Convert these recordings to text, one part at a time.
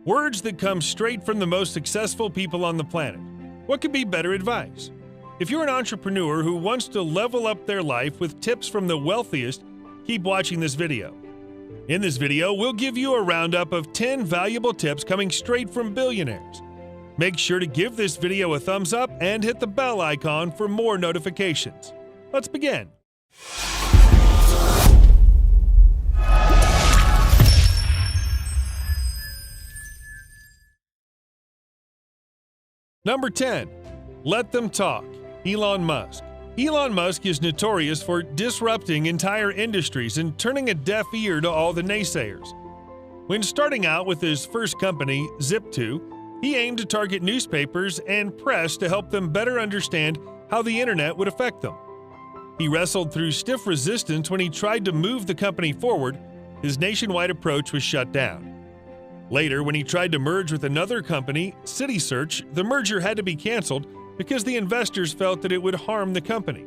Words that come straight from the most successful people on the planet. What could be better advice? If you're an entrepreneur who wants to level up their life with tips from the wealthiest, keep watching this video. In this video, we'll give you a roundup of 10 valuable tips coming straight from billionaires. Make sure to give this video a thumbs up and hit the bell icon for more notifications. Let's begin. Number 10. Let them talk. Elon Musk. Elon Musk is notorious for disrupting entire industries and turning a deaf ear to all the naysayers. When starting out with his first company, Zip2, he aimed to target newspapers and press to help them better understand how the internet would affect them. He wrestled through stiff resistance when he tried to move the company forward. His nationwide approach was shut down. Later, when he tried to merge with another company, CitySearch, the merger had to be canceled because the investors felt that it would harm the company.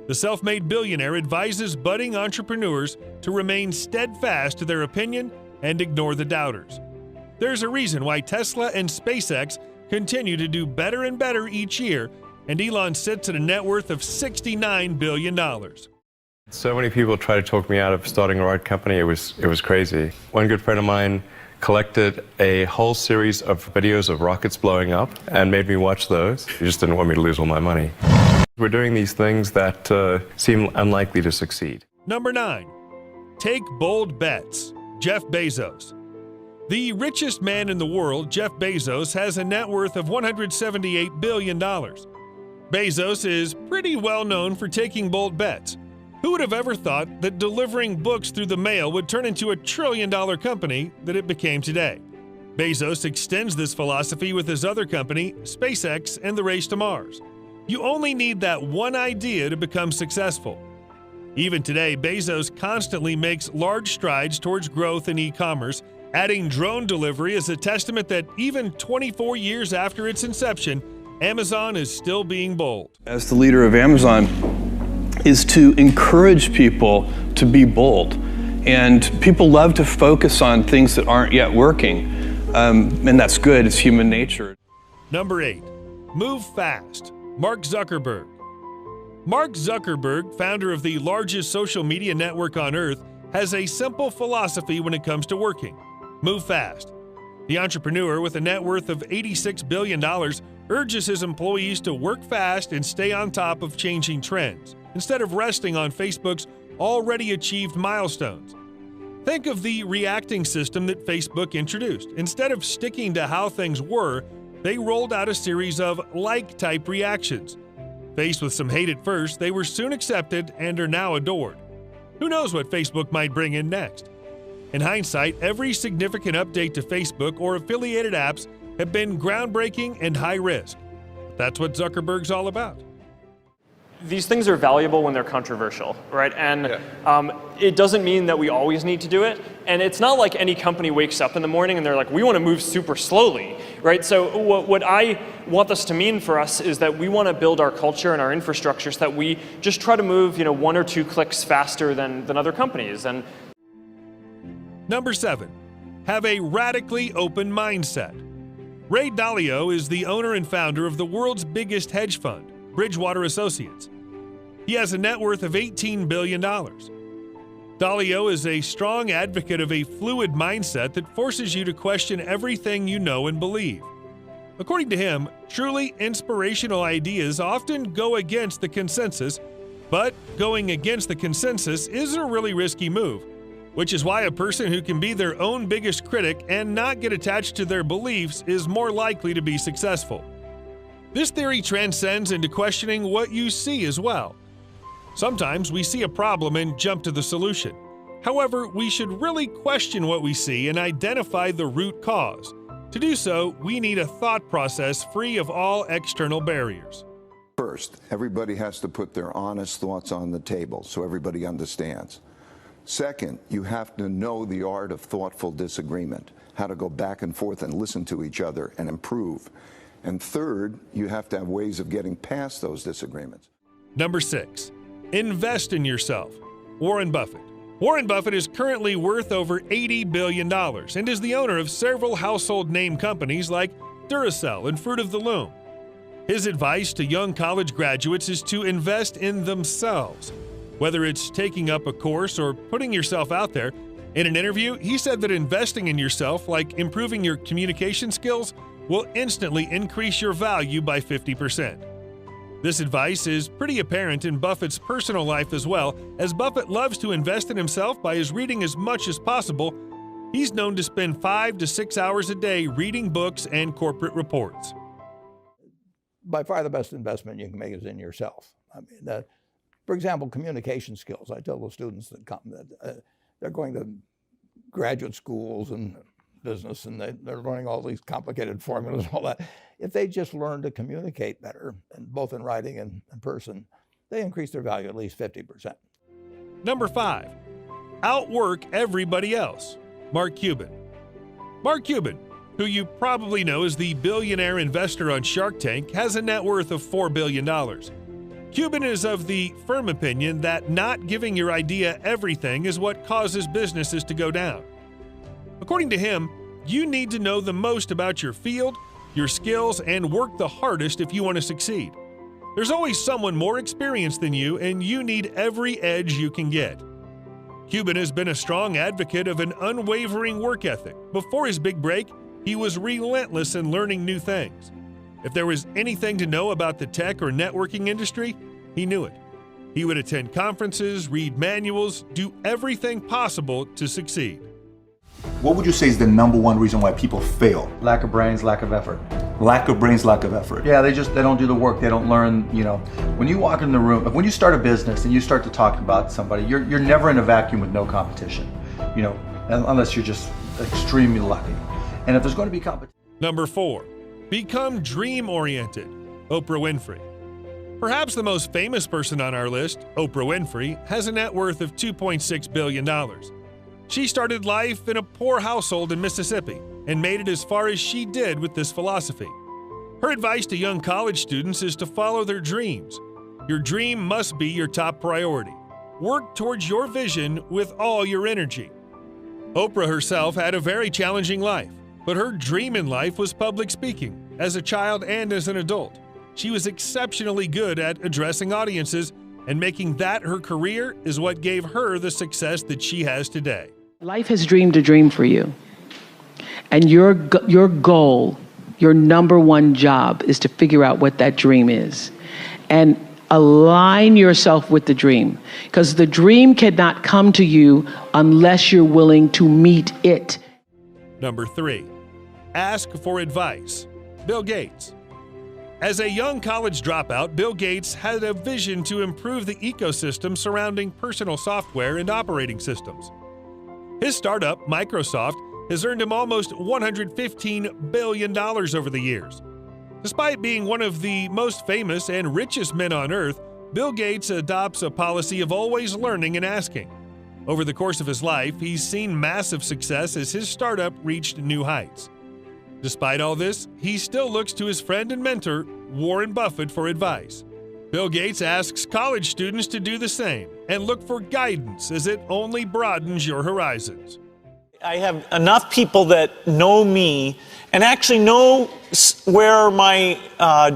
The self-made billionaire advises budding entrepreneurs to remain steadfast to their opinion and ignore the doubters. There's a reason why Tesla and SpaceX continue to do better and better each year, and Elon sits at a net worth of $69 billion. So many people try to talk me out of starting a right company. It was crazy. One good friend of mine collected a whole series of videos of rockets blowing up and made me watch those. He just didn't want me to lose all my money. We're doing these things that seem unlikely to succeed. Number 9. Take bold bets. Jeff Bezos. The richest man in the world, Jeff Bezos, has a net worth of $178 billion. Bezos is pretty well known for taking bold bets. Who would have ever thought that delivering books through the mail would turn into a trillion-dollar company that it became today? Bezos extends this philosophy with his other company, SpaceX, and the race to Mars. You only need that one idea to become successful. Even today, Bezos constantly makes large strides towards growth in e-commerce. Adding drone delivery is a testament that even 24 years after its inception, Amazon is still being bold. As the leader of Amazon, is to encourage people to be bold. And people love to focus on things that aren't yet working. And that's good, it's human nature. Number 8. Move fast. Mark Zuckerberg. Mark Zuckerberg, founder of the largest social media network on earth, has a simple philosophy when it comes to working. Move fast. The entrepreneur, with a net worth of $86 billion, urges his employees to work fast and stay on top of changing trends, instead of resting on Facebook's already achieved milestones. Think of the reacting system that Facebook introduced. Instead of sticking to how things were, they rolled out a series of like-type reactions. Faced with some hate at first, they were soon accepted and are now adored. Who knows what Facebook might bring in next? In hindsight, every significant update to Facebook or affiliated apps have been groundbreaking and high risk. That's what Zuckerberg's all about. These things are valuable when they're controversial, right? And it doesn't mean that we always need to do it. And it's not like any company wakes up in the morning and they're like, we want to move super slowly, right? So what I want this to mean for us is that we want to build our culture and our infrastructure so that we just try to move, 1 or 2 clicks faster than other companies. And Number 7. Have a radically open mindset. Ray Dalio is the owner and founder of the world's biggest hedge fund, Bridgewater Associates. He has a net worth of $18 billion. Dalio is a strong advocate of a fluid mindset that forces you to question everything you know and believe. According to him, truly inspirational ideas often go against the consensus, but going against the consensus is a really risky move, which is why a person who can be their own biggest critic and not get attached to their beliefs is more likely to be successful. This theory transcends into questioning what you see as well. Sometimes we see a problem and jump to the solution. However, we should really question what we see and identify the root cause. To do so, we need a thought process free of all external barriers. First, everybody has to put their honest thoughts on the table so everybody understands. Second, you have to know the art of thoughtful disagreement, how to go back and forth and listen to each other and improve. And third, you have to have ways of getting past those disagreements. Number 6. Invest in yourself. Warren Buffett. Warren Buffett is currently worth over $80 billion and is the owner of several household name companies like Duracell and Fruit of the Loom. His advice to young college graduates is to invest in themselves. Whether it's taking up a course or putting yourself out there, in an interview, he said that investing in yourself, like improving your communication skills, will instantly increase your value by 50%. This advice is pretty apparent in Buffett's personal life as well, as Buffett loves to invest in himself by his reading as much as possible. He's known to spend 5 to 6 hours a day reading books and corporate reports. By far the best investment you can make is in yourself. I mean, for example, communication skills. I tell the students that come that they're going to graduate schools and business, and they're learning all these complicated formulas and all that. If they just learn to communicate better, and both in writing and in person, they increase their value at least 50%. Number 5, outwork everybody else. Mark Cuban. Mark Cuban, who you probably know as the billionaire investor on Shark Tank, has a net worth of $4 billion. Cuban is of the firm opinion that not giving your idea everything is what causes businesses to go down. According to him, you need to know the most about your field, your skills, and work the hardest if you want to succeed. There's always someone more experienced than you, and you need every edge you can get. Cuban has been a strong advocate of an unwavering work ethic. Before his big break, he was relentless in learning new things. If there was anything to know about the tech or networking industry, he knew it. He would attend conferences, read manuals, do everything possible to succeed. What would you say is the number one reason why people fail? Lack of brains, lack of effort. Lack of brains, lack of effort. Yeah, they don't do the work. They don't learn, when you walk in the room, when you start a business and you start to talk about somebody, you're never in a vacuum with no competition, unless you're just extremely lucky. And if there's going to be competition. Number 4, become dream-oriented. Oprah Winfrey. Perhaps the most famous person on our list, Oprah Winfrey, has a net worth of $2.6 billion. She started life in a poor household in Mississippi and made it as far as she did with this philosophy. Her advice to young college students is to follow their dreams. Your dream must be your top priority. Work towards your vision with all your energy. Oprah herself had a very challenging life, but her dream in life was public speaking, as a child and as an adult. She was exceptionally good at addressing audiences, and making that her career is what gave her the success that she has today. Life has dreamed a dream for you. And your goal, your number one job is to figure out what that dream is. And align yourself with the dream. Because the dream cannot come to you unless you're willing to meet it. Number 3, ask for advice. Bill Gates. As a young college dropout, Bill Gates had a vision to improve the ecosystem surrounding personal software and operating systems. His startup, Microsoft, has earned him almost $115 billion over the years. Despite being one of the most famous and richest men on earth, Bill Gates adopts a policy of always learning and asking. Over the course of his life, he's seen massive success as his startup reached new heights. Despite all this, he still looks to his friend and mentor, Warren Buffett, for advice. Bill Gates asks college students to do the same and look for guidance, as it only broadens your horizons. I have enough people that know me and actually know where my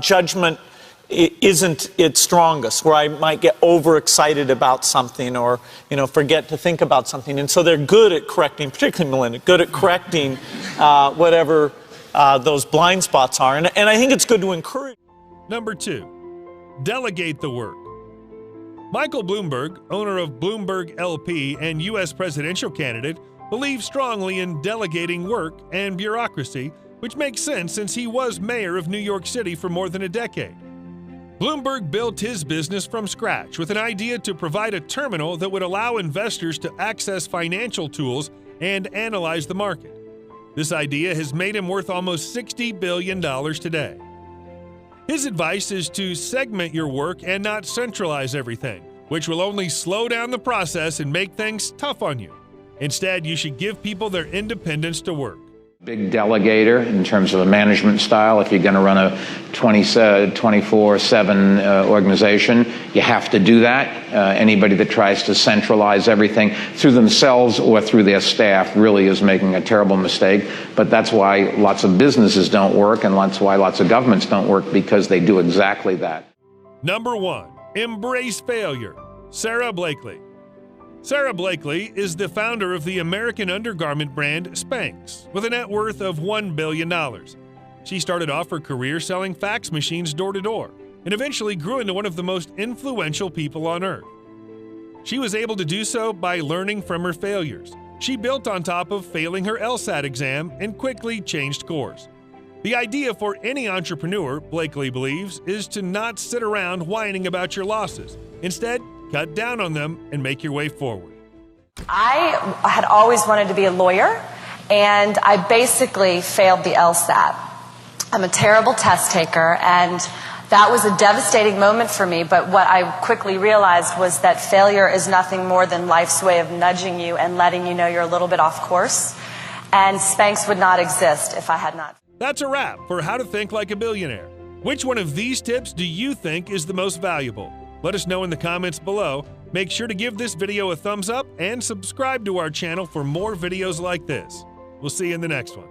judgment isn't its strongest, where I might get overexcited about something or, forget to think about something. And so they're good at correcting, particularly Melinda, good at correcting whatever those blind spots are. And I think it's good to encourage. Number 2, delegate the work. Michael Bloomberg, owner of Bloomberg LP and U.S. presidential candidate, believes strongly in delegating work and bureaucracy, which makes sense since he was mayor of New York City for more than a decade. Bloomberg built his business from scratch with an idea to provide a terminal that would allow investors to access financial tools and analyze the market. This idea has made him worth almost $60 billion today. His advice is to segment your work and not centralize everything, which will only slow down the process and make things tough on you. Instead, you should give people their independence to work. Big delegator in terms of a management style. If you're going to run a 24/7 organization, you have to do that. Anybody that tries to centralize everything through themselves or through their staff really is making a terrible mistake. But that's why lots of businesses don't work, and that's why lots of governments don't work, because they do exactly that. Number 1, embrace failure. Sarah Blakely. Sarah Blakely is the founder of the American undergarment brand Spanx, with a net worth of $1 billion. She started off her career selling fax machines door to door, and eventually grew into one of the most influential people on earth. She was able to do so by learning from her failures. She built on top of failing her LSAT exam and quickly changed course. The idea for any entrepreneur, Blakely believes, is to not sit around whining about your losses. Instead, cut down on them and make your way forward. I had always wanted to be a lawyer, and I basically failed the LSAT. I'm a terrible test taker, and that was a devastating moment for me, but what I quickly realized was that failure is nothing more than life's way of nudging you and letting you know you're a little bit off course, and Spanx would not exist if I had not. That's a wrap for How to Think Like a Billionaire. Which one of these tips do you think is the most valuable? Let us know in the comments below. Make sure to give this video a thumbs up and subscribe to our channel for more videos like this. We'll see you in the next one.